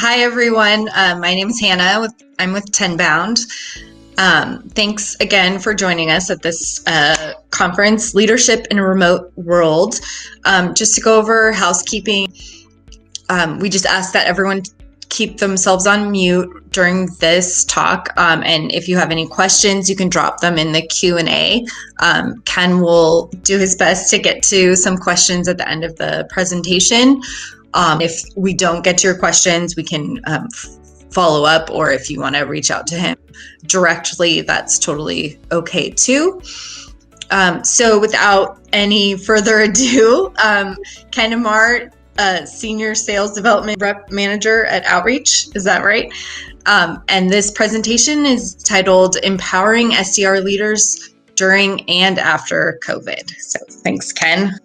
Hi, everyone. My name is Hannah. I'm with Tenbound. Thanks again for joining us at this conference, Leadership in a Remote World. Just to go over housekeeping, we just ask that everyone keep themselves on mute during this talk. And if you have any questions, you can drop them in the Q&A. Ken will do his best to get to some questions at the end of the presentation. If we don't get to your questions, we can follow up, or if you want to reach out to him directly, that's totally okay too. So without any further ado, Ken Amar, Senior Sales Development Rep Manager at Outreach, is that right? And this presentation is titled Empowering SDR Leaders During and After COVID. So thanks, Ken.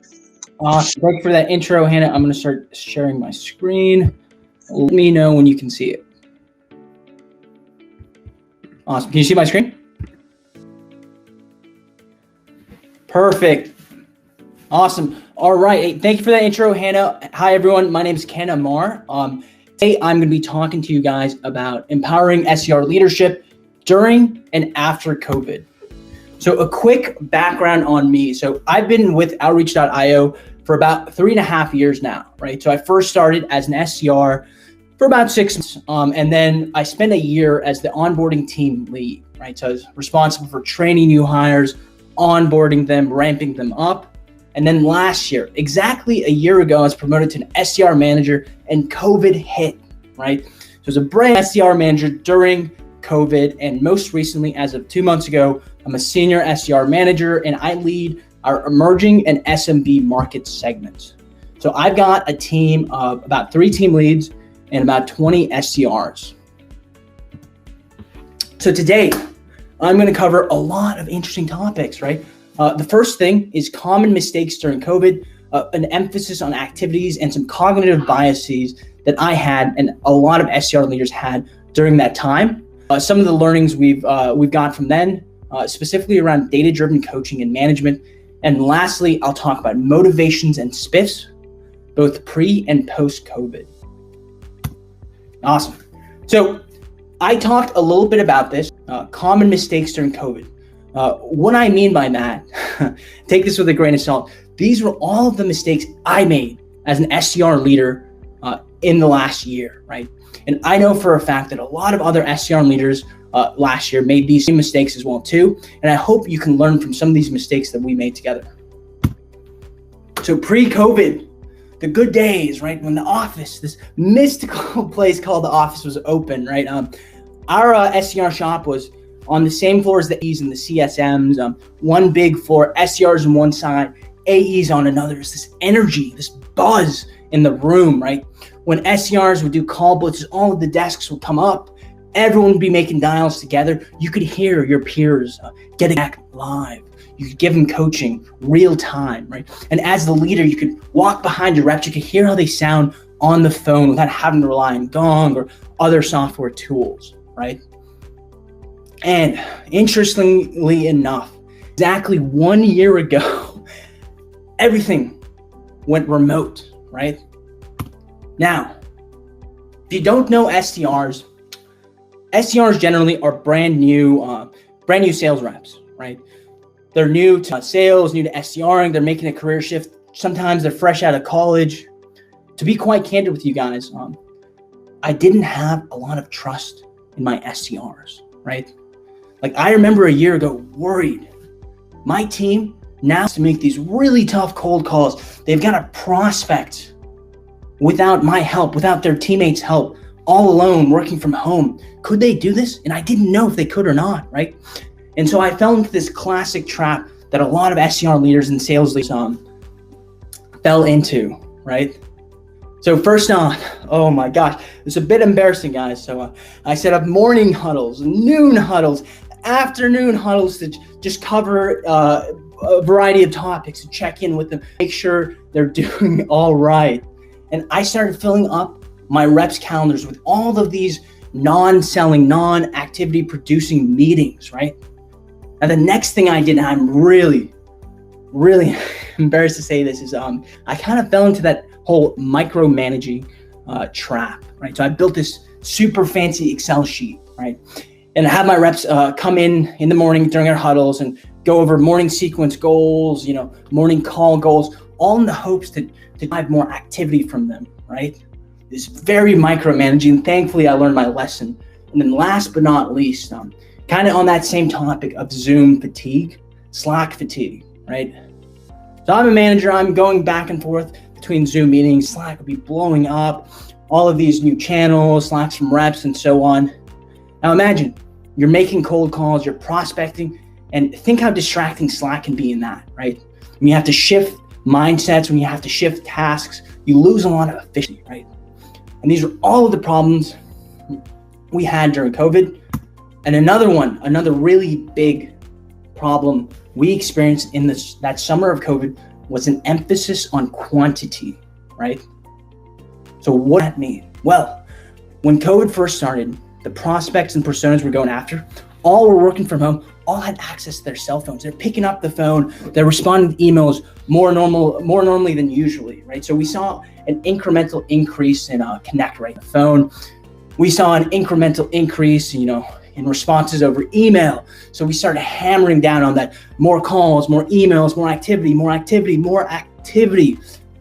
Awesome. Thank you for that intro, Hannah. I'm going to start sharing my screen. Let me know when you can see it. Awesome. Can you see my screen? Perfect. Awesome. All right. Hey, thank you for that intro, Hannah. Hi, everyone. My name is Ken Amar. Today, I'm going to be talking to you guys about empowering SDR leadership during and after COVID. So a quick background on me. So I've been with Outreach.io for about 3.5 years now, right? So I first started as an SDR for about 6 months, and then I spent a year as the onboarding team lead, right? So I was responsible for training new hires, onboarding them, ramping them up. And then last year, exactly a year ago, I was promoted to an SDR manager and COVID hit, right? So I was a brand SDR manager during COVID, and most recently, as of 2 months ago, I'm a senior SDR manager and I lead our emerging and SMB market segments. So I've got a team of about 3 team leads and about 20 SDRs. So today, I'm going to cover a lot of interesting topics, right? The first thing is common mistakes during COVID, an emphasis on activities and some cognitive biases that I had and a lot of SDR leaders had during that time. Some of the learnings we've got from then, specifically around data-driven coaching and management. And lastly, I'll talk about motivations and spiffs, both pre and post-COVID. Awesome. So I talked a little bit about this, common mistakes during COVID. What I mean by that, take this with a grain of salt. These were all of the mistakes I made as an SDR leader in the last year, right? And I know for a fact that a lot of other SDR leaders last year made these same mistakes as well too. And I hope you can learn from some of these mistakes that we made together. So pre-COVID, the good days, right? When the office, this mystical place called the office was open, right? Our SDR shop was on the same floor as the AEs and the CSMs, one big floor, SDRs on one side, AEs on another. It's this energy, this buzz in the room, right? When SDRs would do call blitzes, all of the desks would come up. Everyone would be making dials together. You could hear your peers getting back live. You could give them coaching real time, right? And as the leader, you could walk behind your reps. You could hear how they sound on the phone without having to rely on Gong or other software tools, right? And interestingly enough, exactly 1 year ago, everything went remote, right? Now, if you don't know SDRs generally are brand new sales reps, right? They're new to sales, new to SDRing. They're making a career shift. Sometimes they're fresh out of college. To be quite candid with you guys, I didn't have a lot of trust in my SDRs, right? Like I remember a year ago worried. My team now has to make these really tough cold calls. They've got to prospect without my help, without their teammates' help, all alone, working from home. Could they do this? And I didn't know if they could or not, right? And so I fell into this classic trap that a lot of SDR leaders and sales leaders fell into, right? So first off, oh my gosh, it's a bit embarrassing, guys. So I set up morning huddles, noon huddles, afternoon huddles to just cover a variety of topics, to check in with them, make sure they're doing all right. And I started filling up my reps' calendars with all of these non-selling, non-activity producing meetings, right? And the next thing I did, and I'm really embarrassed to say this, is I kind of fell into that whole micromanaging trap, right? So I built this super fancy Excel sheet, right? And I have my reps come in the morning during our huddles and go over morning sequence goals, morning call goals, all in the hopes to drive more activity from them, right? It's very micromanaging. Thankfully, I learned my lesson. And then last but not least, kind of on that same topic of Zoom fatigue, Slack fatigue, right? So I'm a manager. I'm going back and forth between Zoom meetings. Slack will be blowing up, all of these new channels, Slacks from reps and so on. Now imagine you're making cold calls, you're prospecting, and think how distracting Slack can be in that, right? When you have to shift mindsets, when you have to shift tasks, you lose a lot of efficiency, right? And these are all of the problems we had during COVID. And another really big problem we experienced in that summer of COVID was an emphasis on quantity, right? So what does that mean? Well, when COVID first started, the prospects and personas we're going after, all were working from home, all had access to their cell phones. They're picking up the phone, they're responding to emails more normally than usually, right? So we saw an incremental increase in connect rate on the phone. We saw an incremental increase, in responses over email. So we started hammering down on that, more calls, more emails, more activity.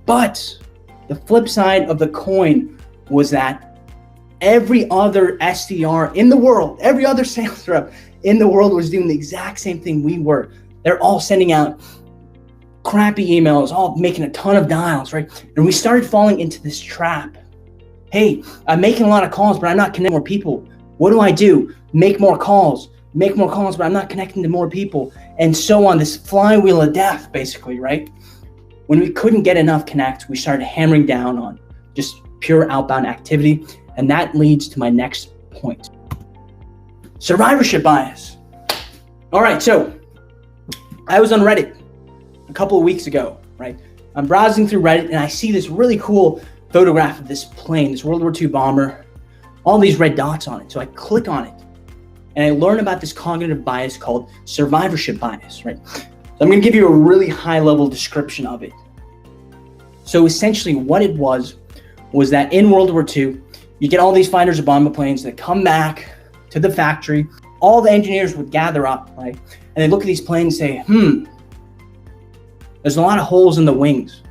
But the flip side of the coin was that every other SDR in the world, every other sales rep in the world was doing the exact same thing we were. They're all sending out crappy emails, all making a ton of dials, right? And we started falling into this trap. Hey, I'm making a lot of calls, but I'm not connecting more people. What do? Make more calls, but I'm not connecting to more people, and so on. This flywheel of death, basically, right? When we couldn't get enough connects, we started hammering down on just pure outbound activity, and that leads to my next point. Survivorship bias. All right, so I was on Reddit a couple of weeks ago, right? I'm browsing through Reddit, and I see this really cool photograph of this plane, this World War II bomber, all these red dots on it. So I click on it and I learn about this cognitive bias called survivorship bias, right? So I'm going to give you a really high level description of it. So essentially what it was that in World War II, you get all these fighters and bomber planes that come back to the factory. All the engineers would gather up, right? And they look at these planes and say, there's a lot of holes in the wings.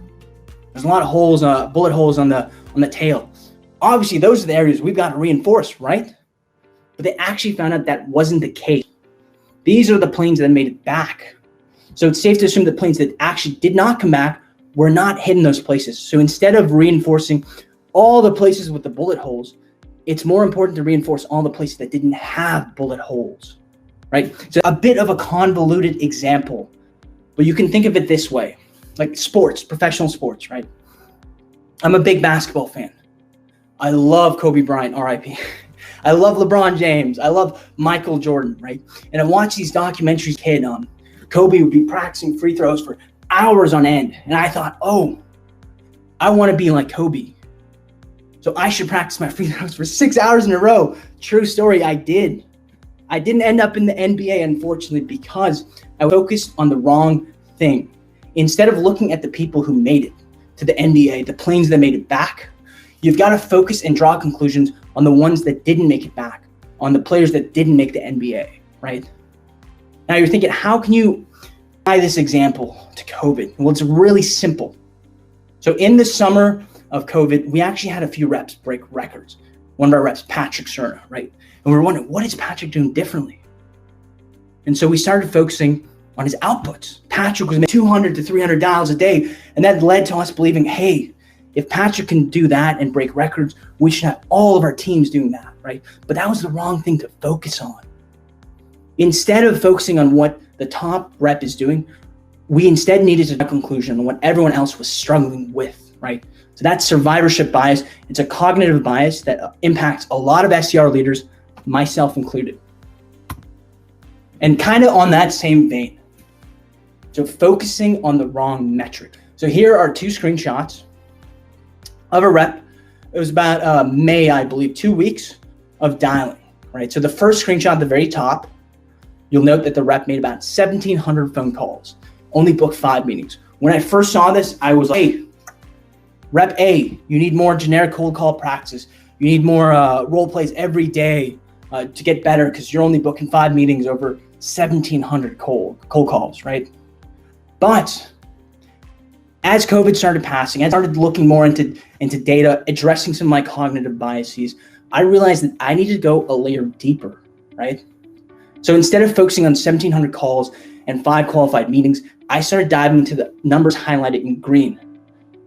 There's a lot of holes, bullet holes on the tail. Obviously, those are the areas we've got to reinforce, right? But they actually found out that wasn't the case. These are the planes that made it back. So it's safe to assume the planes that actually did not come back were not hitting those places. So instead of reinforcing all the places with the bullet holes, it's more important to reinforce all the places that didn't have bullet holes, right? So a bit of a convoluted example, but you can think of it this way, like sports, professional sports, right? I'm a big basketball fan. I love Kobe Bryant, RIP. I love LeBron James. I love Michael Jordan, right? And I watch these documentaries, Kobe would be practicing free throws for hours on end. And I thought, I want to be like Kobe. So I should practice my free throws for 6 hours in a row. True story, I did. I didn't end up in the NBA, unfortunately, because I focused on the wrong thing. Instead of looking at the people who made it to the NBA, the planes that made it back, you've got to focus and draw conclusions on the ones that didn't make it back, on the players that didn't make the NBA, right? Now you're thinking, how can you apply this example to COVID? Well, it's really simple. So in the summer of COVID, we actually had a few reps break records. One of our reps, Patrick Cerna, right? And we were wondering, what is Patrick doing differently? And so we started focusing on his outputs. Patrick was making 200 to 300 dials a day, and that led to us believing, hey, if Patrick can do that and break records, we should have all of our teams doing that, right? But that was the wrong thing to focus on. Instead of focusing on what the top rep is doing, we instead needed to draw a conclusion on what everyone else was struggling with, right? So that's survivorship bias. It's a cognitive bias that impacts a lot of SDR leaders, myself included. And kind of on that same vein, so focusing on the wrong metric. So here are two screenshots of a rep. It was about May, I believe, 2 weeks of dialing, right? So the first screenshot at the very top, you'll note that the rep made about 1,700 phone calls, only booked 5 meetings. When I first saw this, I was like, hey, Rep A, you need more generic cold call practice. You need more role plays every day to get better because you're only booking 5 meetings over 1,700 cold calls, right? But as COVID started passing, I started looking more into data, addressing some of my cognitive biases. I realized that I needed to go a layer deeper, right? So instead of focusing on 1,700 calls and 5 qualified meetings, I started diving into the numbers highlighted in green.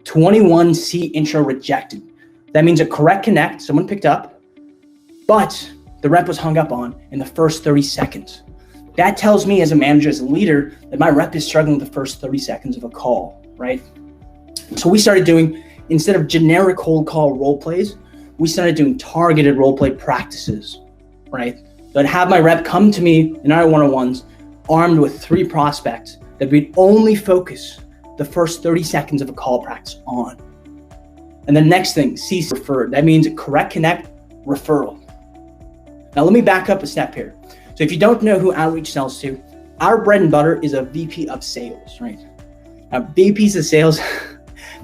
21 C intro rejected. That means a correct connect, someone picked up, but the rep was hung up on in the first 30 seconds. That tells me as a manager, as a leader, that my rep is struggling with the first 30 seconds of a call, right? So we started doing, instead of generic cold call role plays, we started doing targeted role play practices, right? So I'd have my rep come to me in our one-on-ones armed with 3 prospects that we'd only focus the first 30 seconds of a call practice on. And the next thing, C referred. That means a correct connect referral. Now let me back up a step here. So if you don't know who Outreach sells to, our bread and butter is a VP of sales, right? Now VPs of sales,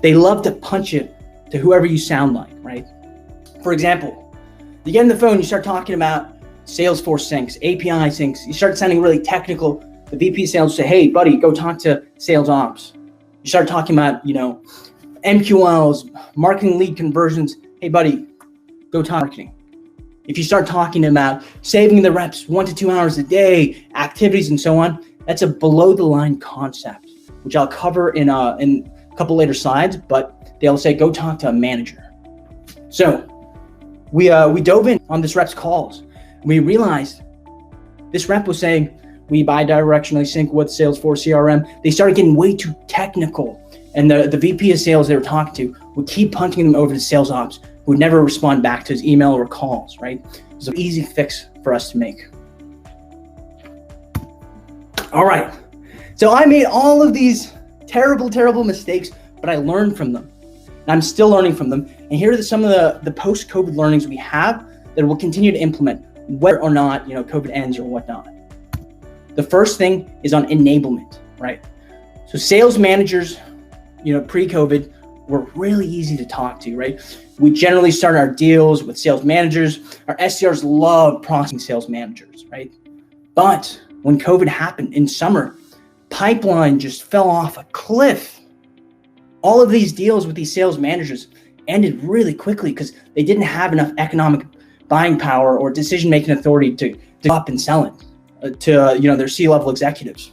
they love to punch it to whoever you sound like, right? For example, you get on the phone, you start talking about Salesforce syncs, API syncs, you start sounding really technical. The VP of sales say, hey buddy, go talk to sales ops. You start talking about, MQLs, marketing lead conversions. Hey buddy, go talk marketing. If you start talking about saving the reps 1 to 2 hours a day, activities and so on, that's a below the line concept, which I'll cover in a couple later slides, but they'll say, go talk to a manager. So we dove in on this rep's calls. We realized this rep was saying, we bi-directionally sync with Salesforce CRM. They started getting way too technical. And the VP of sales they were talking to would keep punting them over to sales ops, who would never respond back to his email or calls, right? It was an easy fix for us to make. All right. So I made all of these terrible, terrible mistakes, but I learned from them. And I'm still learning from them. And here are some of the post-COVID learnings we have that we'll continue to implement, whether or not, COVID ends or whatnot. The first thing is on enablement, right? So sales managers, pre-COVID were really easy to talk to, right? We generally start our deals with sales managers. Our SDRs love prospecting sales managers, right? But when COVID happened in summer, pipeline just fell off a cliff. All of these deals with these sales managers ended really quickly because they didn't have enough economic buying power or decision-making authority to go up and sell it to their C-level executives.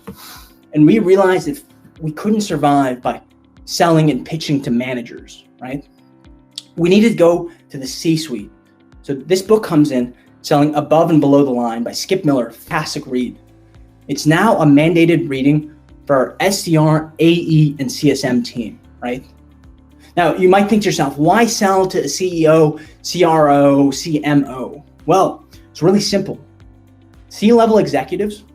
And we realized that we couldn't survive by selling and pitching to managers, right? We needed to go to the C-suite. So this book comes in, Selling Above and Below the Line by Skip Miller, fantastic read. It's now a mandated reading for our SDR, AE, and CSM team, right? Now, you might think to yourself, why sell to a CEO, CRO, CMO? Well, it's really simple. C-level executives,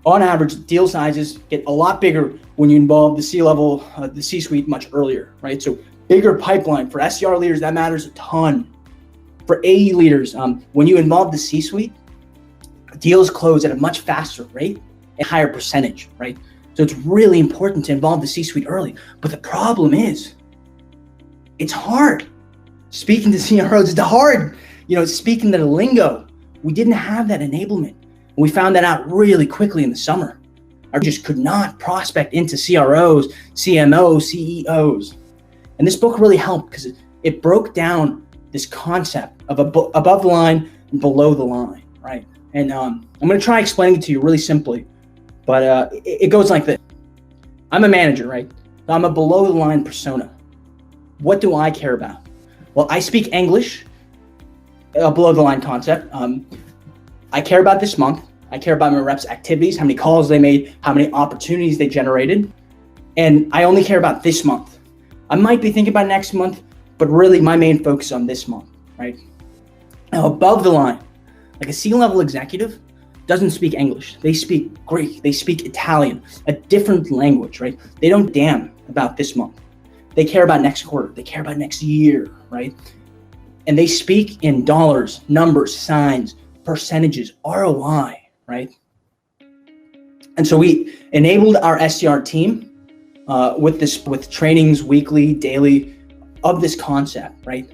on average, deal sizes get a lot bigger when you involve the C-level, the C-suite much earlier, right? So bigger pipeline. For SDR leaders, that matters a ton. For AE leaders, when you involve the C-suite, deals close at a much faster rate and higher percentage, right? So it's really important to involve the C-suite early. But the problem is, it's hard. Speaking to CROs, it's hard. Speaking the lingo. We didn't have that enablement. And we found that out really quickly in the summer. I just could not prospect into CROs, CMOs, CEOs. And this book really helped because it broke down this concept of above the line and below the line, right? And I'm going to try explaining it to you really simply, but it goes like this. I'm a manager, right? I'm a below the line persona. What do I care about? Well, I speak English, a below the line concept. I care about this month. I care about my reps' activities, how many calls they made, how many opportunities they generated. And I only care about this month. I might be thinking about next month, but really my main focus is on this month, right? Now, above the line, like a C-level executive doesn't speak English. They speak Greek. They speak Italian, a different language, right? They don't damn about this month. They care about next quarter. They care about next year, right? And they speak in dollars, numbers, signs, percentages, ROI, right? And so we enabled our SDR team with trainings weekly, daily, of this concept, right?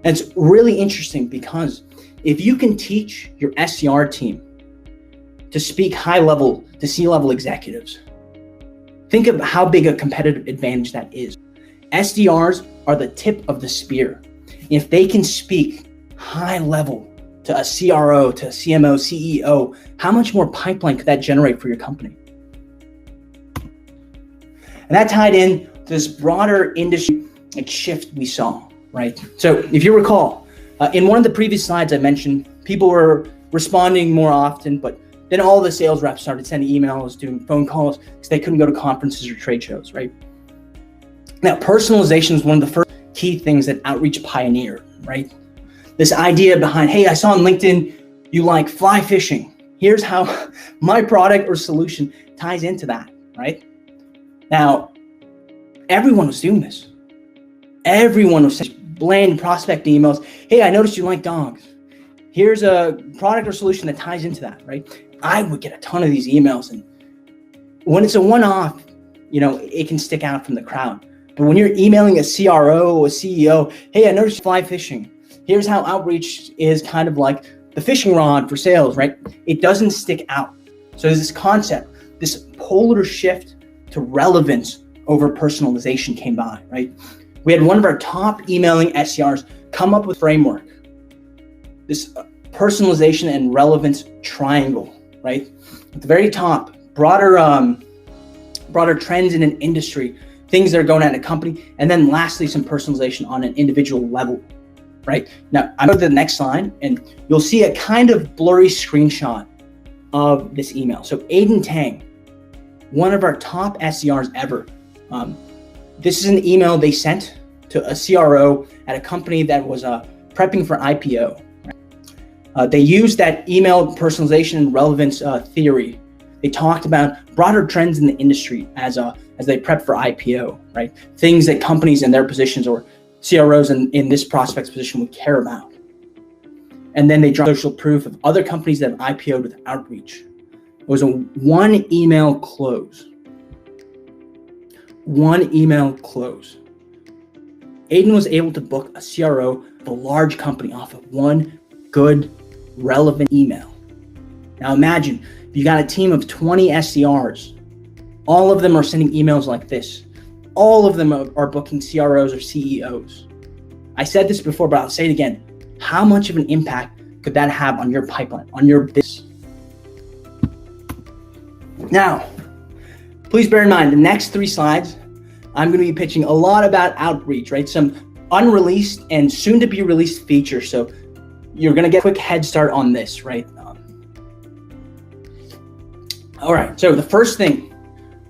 And it's really interesting because if you can teach your SDR team to speak high level to C-level executives, think of how big a competitive advantage that is. SDRs are the tip of the spear. If they can speak high level to a CRO, to a CMO, CEO, how much more pipeline could that generate for your company? And that tied in to this broader industry shift we saw, right? So if you recall, in one of the previous slides I mentioned, people were responding more often, but then all the sales reps started sending emails, doing phone calls, because they couldn't go to conferences or trade shows, right? Now, personalization is one of the first key things that Outreach pioneered, right? This idea behind, hey, I saw on LinkedIn you like fly fishing. Here's how my product or solution ties into that, right? Now, everyone was doing this. Everyone was sending bland prospect emails. Hey, I noticed you like dogs. Here's a product or solution that ties into that, right? I would get a ton of these emails, and when it's a one-off, it can stick out from the crowd. But when you're emailing a CRO or a CEO, hey, I noticed you fly fishing. Here's how Outreach is kind of like the fishing rod for sales, right? It doesn't stick out. So there's this concept, this polar shift to relevance over personalization came by, right? We had one of our top emailing SDRs come up with a framework, this personalization and relevance triangle, right? At the very top, broader trends in an industry, things that are going on in a company, and then lastly, some personalization on an individual level, right? Now, I'm going to the next slide, and you'll see a kind of blurry screenshot of this email. So Aiden Tang, one of our top SDRs ever, this is an email they sent to a CRO at a company that was prepping for IPO. Right? They used that email personalization and relevance theory. They talked about broader trends in the industry as they prep for IPO, right? Things that companies in their positions or CROs in this prospect's position would care about. And then they dropped social proof of other companies that have IPO'd with Outreach. It was a one email close. One email close. Aiden was able to book a CRO of a large company off of one good, relevant email. Now imagine if you got a team of 20 SDRs, all of them are sending emails like this. All of them are booking CROs or CEOs. I said this before, but I'll say it again. How much of an impact could that have on your pipeline, on your business? Now, please bear in mind, the next 3 slides, I'm going to be pitching a lot about Outreach, right? Some unreleased and soon to be released features. So you're going to get a quick head start on this, right? All right. So the first thing,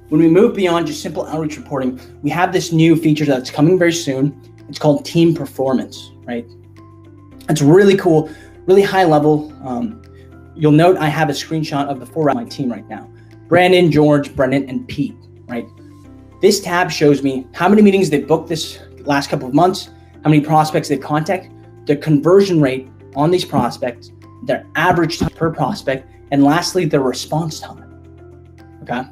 when we move beyond just simple outreach reporting, we have this new feature that's coming very soon. It's called team performance, right? It's really cool, really high level. You'll note I have a screenshot of the 4 of my team right now. Brandon, George, Brendan, and Pete, right? This tab shows me how many meetings they booked this last couple of months, how many prospects they contact, the conversion rate on these prospects, their average time per prospect, and lastly, their response time, okay?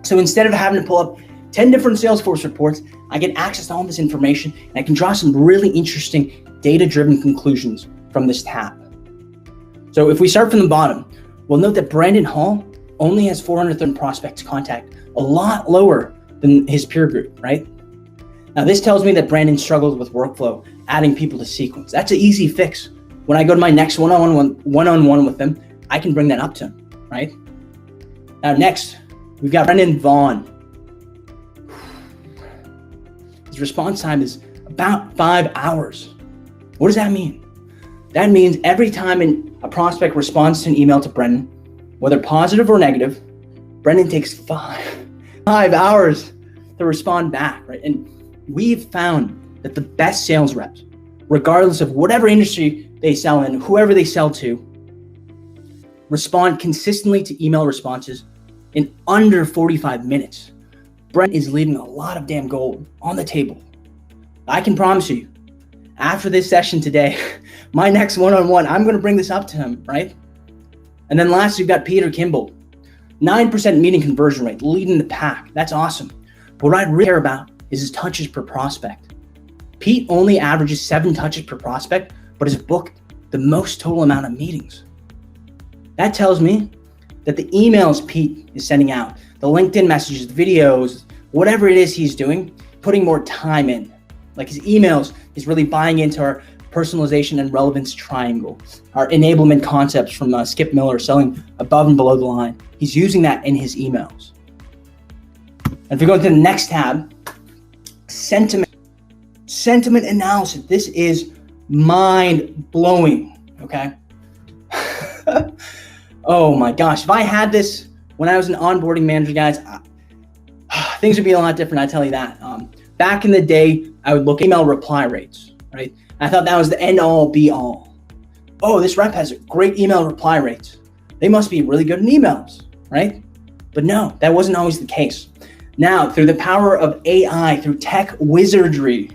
So instead of having to pull up 10 different Salesforce reports, I get access to all this information, and I can draw some really interesting data-driven conclusions from this tab. So if we start from the bottom, we'll note that Brandon Hall only has 430 prospects contact, a lot lower than his peer group, right? Now this tells me that Brandon struggles with workflow, adding people to sequence. That's an easy fix. When I go to my next one-on-one with them, I can bring that up to him, right? Now next, we've got Brendan Vaughn. His response time is about 5 hours. What does that mean? That means every time a prospect responds to an email to Brendan, whether positive or negative, Brendan takes 5 hours to respond back, right? And we've found that the best sales reps, regardless of whatever industry they sell in, whoever they sell to, respond consistently to email responses in under 45 minutes. Brendan is leaving a lot of damn gold on the table. I can promise you, after this session today, my next one-on-one, I'm going to bring this up to him, right? And then last, we've got Peter Kimball. 9% meeting conversion rate, leading the pack. That's awesome. But what I really care about is his touches per prospect. Pete only averages 7 touches per prospect, but has booked the most total amount of meetings. That tells me that the emails Pete is sending out, the LinkedIn messages, videos, whatever it is he's doing, putting more time in. Like his emails, he's really buying into our personalization and relevance triangle, our enablement concepts from Skip Miller, selling above and below the line. He's using that in his emails. And if we go to the next tab, sentiment analysis. This is mind blowing. Okay. Oh my gosh. If I had this when I was an onboarding manager, guys, things would be a lot different. I tell you that. Back in the day, I would look at email reply rates, right? I thought that was the end all be all. Oh, this rep has great email reply rates. They must be really good in emails, right? But no, that wasn't always the case. Now, through the power of AI, through tech wizardry,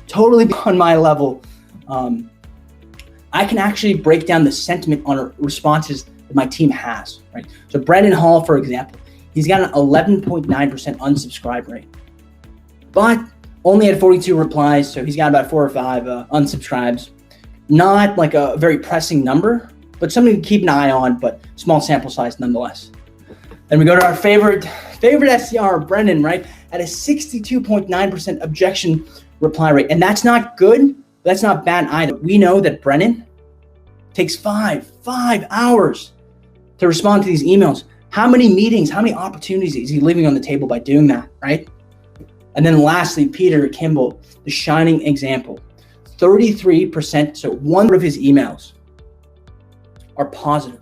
totally beyond my level, I can actually break down the sentiment on responses that my team has, right? So Brendan Hall, for example, he's got an 11.9% unsubscribe rate, but only had 42 replies. So he's got about 4 or 5 unsubscribes. Not like a very pressing number, but something to keep an eye on, but small sample size nonetheless. Then we go to our favorite SDR, Brendan, right? At a 62.9% objection reply rate. And that's not good. That's not bad either. We know that Brendan takes 5 hours to respond to these emails. How many meetings, how many opportunities is he leaving on the table by doing that, right? And then lastly, Peter Kimball, the shining example. 33%, so 1/3 of his emails are positive.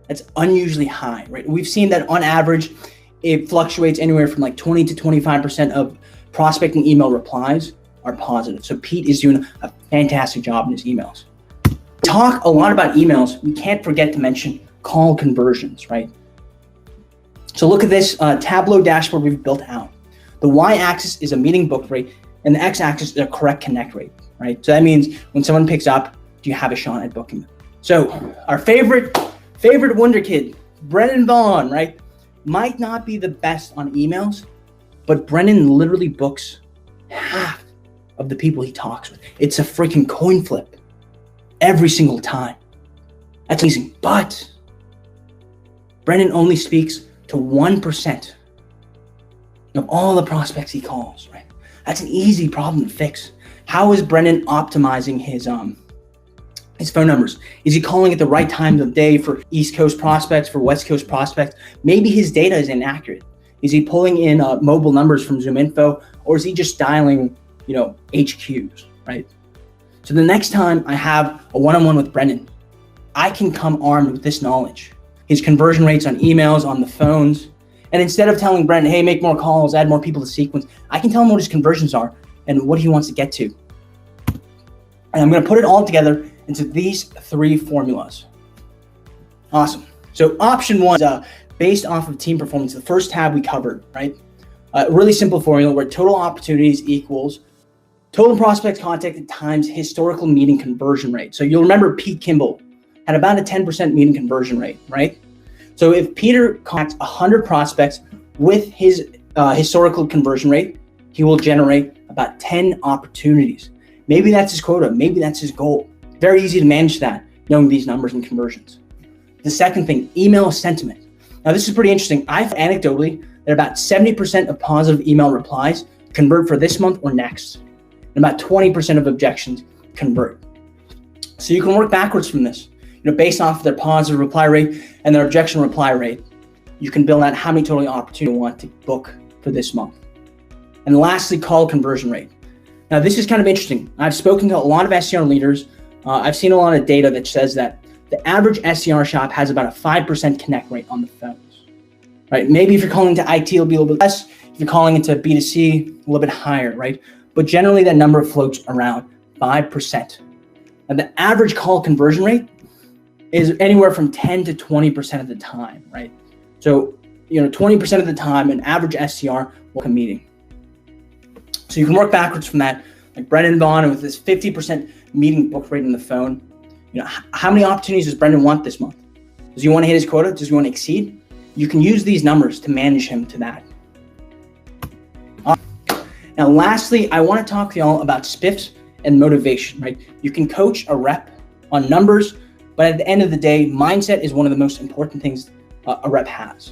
That's unusually high, right? We've seen that on average, it fluctuates anywhere from like 20 to 25% of prospecting email replies are positive. So Pete is doing a fantastic job in his emails. We talk a lot about emails. We can't forget to mention call conversions, right? So look at this Tableau dashboard we've built out. The y-axis is a meeting book rate, and the x-axis is a correct connect rate, right? So that means when someone picks up, do you have a shot at booking them? So our favorite wonder kid, Brendan Vaughn, right? Might not be the best on emails, but Brendan literally books half of the people he talks with. It's a freaking coin flip every single time. That's amazing. But Brendan only speaks to 1% of all the prospects he calls, right? That's an easy problem to fix. How is Brendan optimizing his phone numbers? Is he calling at the right time of the day for East Coast prospects, for West Coast prospects? Maybe his data is inaccurate. Is he pulling in mobile numbers from ZoomInfo, or is he just dialing, HQs, right? So the next time I have a one-on-one with Brendan, I can come armed with this knowledge. His conversion rates on emails, on the phones. And instead of telling Brendan, hey, make more calls, add more people to sequence, I can tell him what his conversions are and what he wants to get to. And I'm going to put it all together into these 3 formulas. Awesome. So option 1 is based off of team performance. The first tab we covered, right? Really simple formula where total opportunities equals total prospects contacted times historical meeting conversion rate. So you'll remember Pete Kimball had about a 10% meeting conversion rate, right? So if Peter contacts 100 prospects with his historical conversion rate, he will generate about 10 opportunities. Maybe that's his quota. Maybe that's his goal. Very easy to manage that, knowing these numbers and conversions. The second thing, email sentiment. Now, this is pretty interesting. I've anecdotally that about 70% of positive email replies convert for this month or next, and about 20% of objections convert. So you can work backwards from this. Based off of their positive reply rate and their objection reply rate, you can build out how many total opportunities you want to book for this month. And lastly, call conversion rate. Now, this is kind of interesting. I've spoken to a lot of SDR leaders. I've seen a lot of data that says that the average SDR shop has about a 5% connect rate on the phones, right? Maybe if you're calling to IT, it'll be a little bit less. If you're calling into B2C, a little bit higher, right? But generally, that number floats around 5%. And the average call conversion rate is anywhere from 10 to 20% of the time, right? So, 20% of the time, an average SDR will book a meeting. So you can work backwards from that, like Brendan Vaughn with this 50% meeting book rate on the phone. How many opportunities does Brendan want this month? Does he want to hit his quota? Does he want to exceed? You can use these numbers to manage him to that. Now, lastly, I want to talk to y'all about spiffs and motivation, right? You can coach a rep on numbers, but at the end of the day, mindset is one of the most important things a rep has.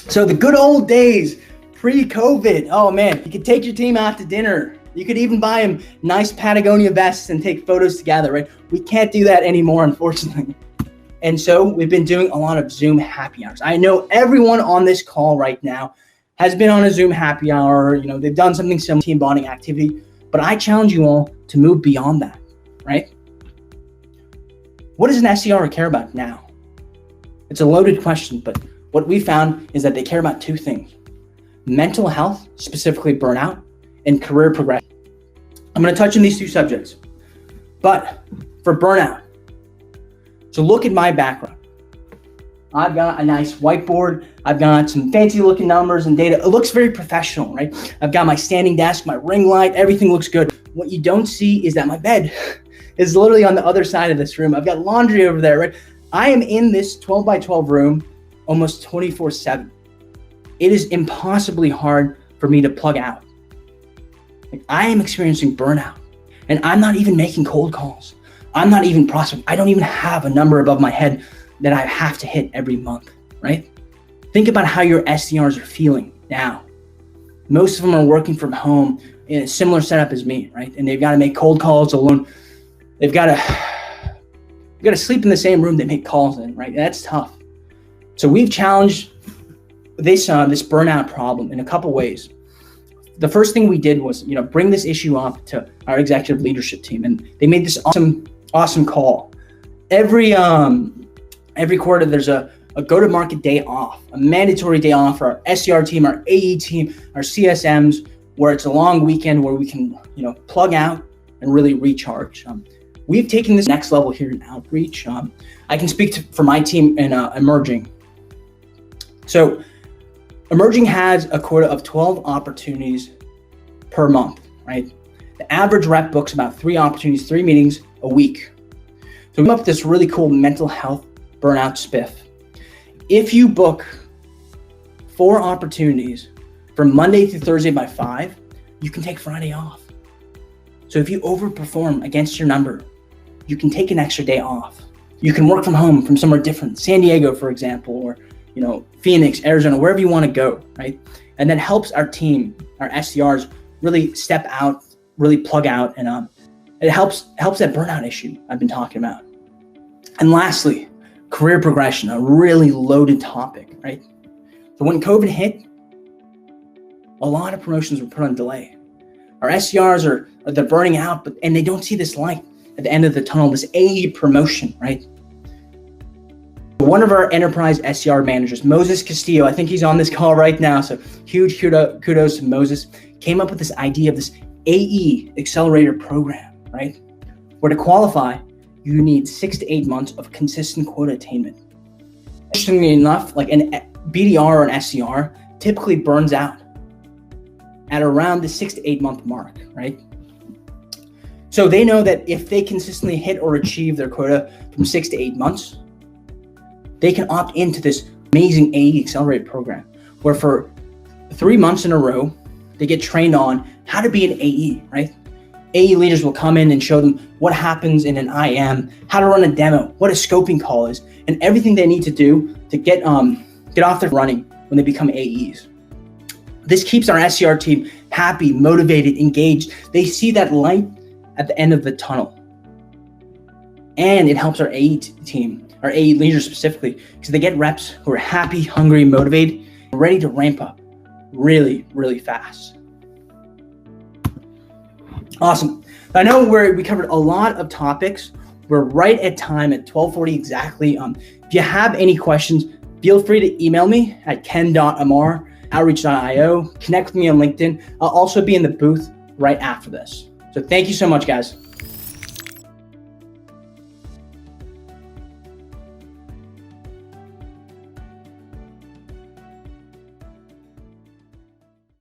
So the good old days, pre-COVID, oh man, you could take your team out to dinner. You could even buy them nice Patagonia vests and take photos together, right? We can't do that anymore, unfortunately. And so we've been doing a lot of Zoom happy hours. I know everyone on this call right now has been on a Zoom happy hour. You know, they've done something similar, team bonding activity, but I challenge you all to move beyond that, right? What does an SDR care about now? It's a loaded question, but what we found is that they care about two things: mental health, specifically burnout, and career progression. I'm going to touch on these two subjects, but for burnout, so look at my background. I've got a nice whiteboard. I've got some fancy looking numbers and data. It looks very professional, right? I've got my standing desk, my ring light, everything looks good. What you don't see is that my bed is literally on the other side of this room. I've got laundry over there, right? I am in this 12 by 12 room almost 24/7. It is impossibly hard for me to plug out. Like, I am experiencing burnout, and I'm not even making cold calls. I'm not even prospecting. I don't even have a number above my head that I have to hit every month, right? Think about how your SDRs are feeling now. Most of them are working from home in a similar setup as me, right? And they've got to make cold calls alone. They've got to sleep in the same room they make calls in, right? That's tough. So we've challenged this burnout problem in a couple ways. The first thing we did was, bring this issue up to our executive leadership team, and they made this awesome call. Every quarter, there's a go-to-market day off, a mandatory day off for our SDR team, our AE team, our CSMs, where it's a long weekend where we can, plug out and really recharge. We've taken this next level here in Outreach. I can speak for my team in Emerging. So Emerging has a quota of 12 opportunities per month, right? The average rep books about 3 opportunities, 3 meetings a week. So we come up with this really cool mental health burnout spiff. If you book 4 opportunities from Monday through Thursday by 5, you can take Friday off. So if you overperform against your number, you can take an extra day off. You can work from home from somewhere different, San Diego, for example, or Phoenix, Arizona, wherever you want to go, right? And that helps our team, our SDRs, really step out, really plug out, and it helps that burnout issue I've been talking about. And lastly, career progression, a really loaded topic, right? So when COVID hit, a lot of promotions were put on delay. Our SDRs they're burning out, and they don't see this light at the end of the tunnel, this AE promotion, right? One of our enterprise SDR managers, Moses Castillo, I think he's on this call right now, so huge kudos to Moses, came up with this idea of this AE accelerator program, right? Where to qualify, you need 6 to 8 months of consistent quota attainment. Interestingly enough, like an BDR or an SDR typically burns out at around the 6 to 8 month mark, right? So they know that if they consistently hit or achieve their quota from 6 to 8 months, they can opt into this amazing AE Accelerate program, where for 3 months in a row, they get trained on how to be an AE, right? AE leaders will come in and show them what happens in an IM, how to run a demo, what a scoping call is, and everything they need to do to get off their running when they become AEs. This keeps our SDR team happy, motivated, engaged. They see that light at the end of the tunnel. And it helps our AE team, our AE leaders specifically, because they get reps who are happy, hungry, motivated, ready to ramp up really, really fast. Awesome. I know we covered a lot of topics. We're right at time at 12:40 exactly. If you have any questions, feel free to email me at ken.amar@outreach.io. Connect with me on LinkedIn. I'll also be in the booth right after this. So thank you so much, guys.